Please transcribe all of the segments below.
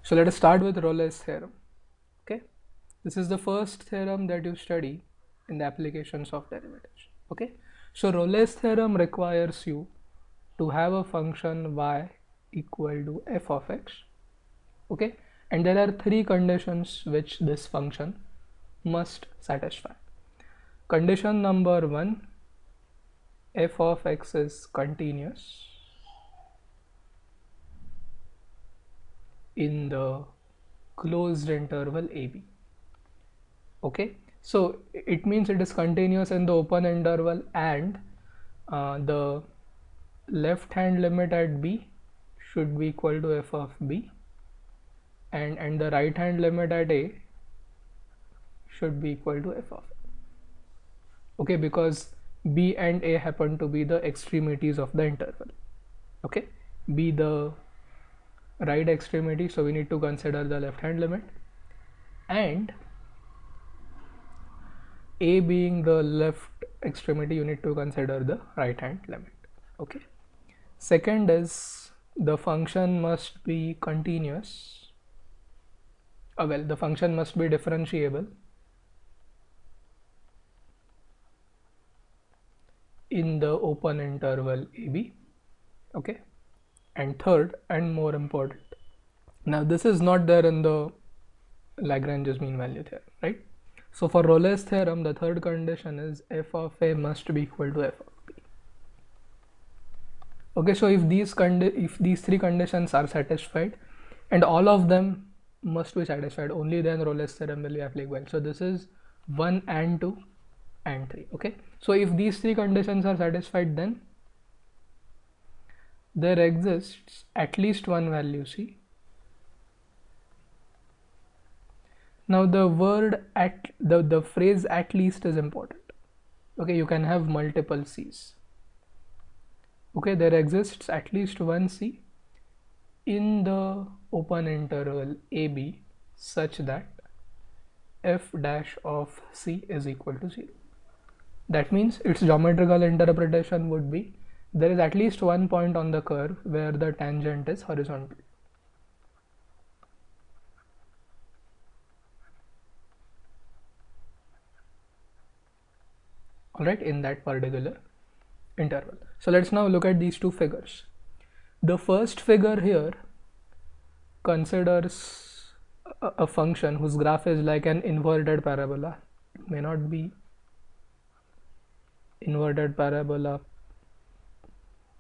So let us start with Rolle's theorem. Okay, this is the first theorem that you study in the applications of derivatives. Okay, so Rolle's theorem requires you to have a function y equal to f of x. Okay, and there are three conditions which this function must satisfy. Condition number one, f of x is continuous in the closed interval ab. Okay, so it means it is continuous in the open interval, and the left hand limit at b should be equal to f of b, and the right hand limit at a should be equal to f of a. Okay, because b and a happen to be the extremities of the interval. Okay, b the right extremity, so we need to consider the left hand limit, and a being the left extremity, you need to consider the right hand limit. Okay, second is the function must be continuous. Well, the function must be differentiable in the open interval ab. Okay, and third and more important, now this is not there in the Lagrange's mean value theorem, right? So for Rolle's theorem, the third condition is f of a must be equal to f of b. Okay, so if these three conditions are satisfied, and all of them must be satisfied, only then Rolle's theorem will be applicable. So this is 1 and 2 and 3. Okay, so if these three conditions are satisfied, then there exists at least one value c. Now the word at the phrase at least is important. Okay, you can have multiple c's. Okay, there exists at least one c in the open interval ab such that f dash of c is equal to 0. That means its geometrical interpretation would be there is at least one point on the curve where the tangent is horizontal. Alright, in that particular interval. So let's now look at these two figures. The first figure here considers a function whose graph is like an inverted parabola. It may not be inverted parabola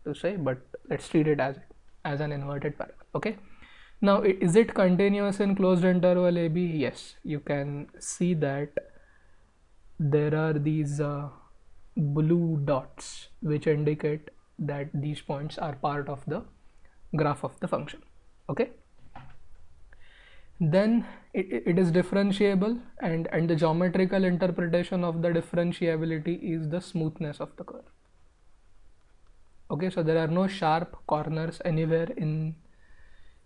to say, but let's treat it as an inverted parabola. Okay, now is it continuous in closed interval ab? Yes, you can see that there are these blue dots which indicate that these points are part of the graph of the function. Okay, then it is differentiable, and the geometrical interpretation of the differentiability is the smoothness of the curve. Okay, so there are no sharp corners anywhere in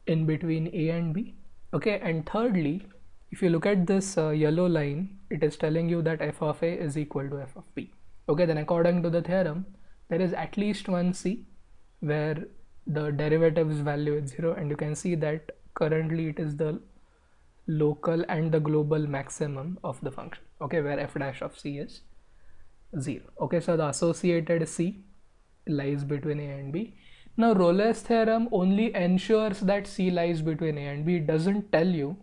between a and b. Okay, and thirdly, if you look at this yellow line, it is telling you that f of a is equal to f of b. Okay, then according to the theorem, there is at least one c where the derivative's value is 0, and you can see that currently it is the local and the global maximum of the function. Okay, where f dash of c is 0. Okay, so the associated c lies between a and b. Now Rolle's theorem only ensures that c lies between a and b. It doesn't tell you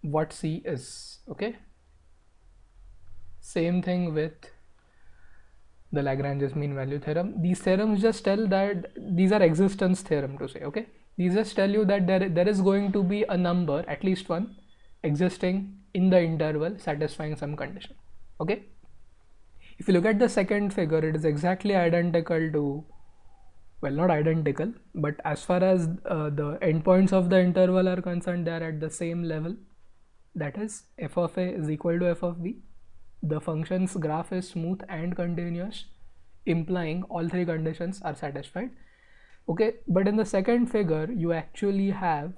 what c is. Okay, same thing with the Lagrange's mean value theorem. These theorems just tell that these are existence theorem to say. Okay, these just tell you that there is going to be a number, at least one, existing in the interval satisfying some condition. Okay, if you look at the second figure, it is exactly identical to, well, not identical, but as far as the endpoints of the interval are concerned, they are at the same level. That is, f of a is equal to f of b. The function's graph is smooth and continuous, implying all three conditions are satisfied. Okay, but in the second figure, you actually have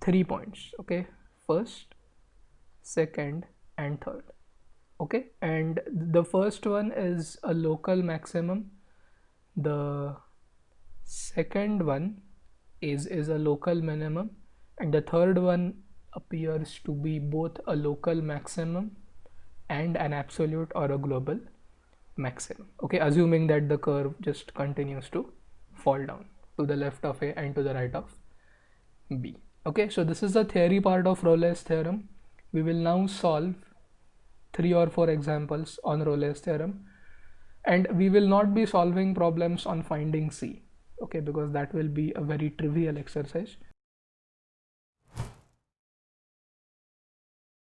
3 points. Okay, first, second, and third. Okay, and the first one is a local maximum, The second one is a local minimum, and the third one appears to be both a local maximum and an absolute or a global maximum. Okay, assuming that the curve just continues to fall down to the left of A and to the right of B. Okay, so this is the theory part of Rolle's theorem. We will now solve 3 or 4 examples on Rolle's theorem, and we will not be solving problems on finding C, okay, because that will be a very trivial exercise.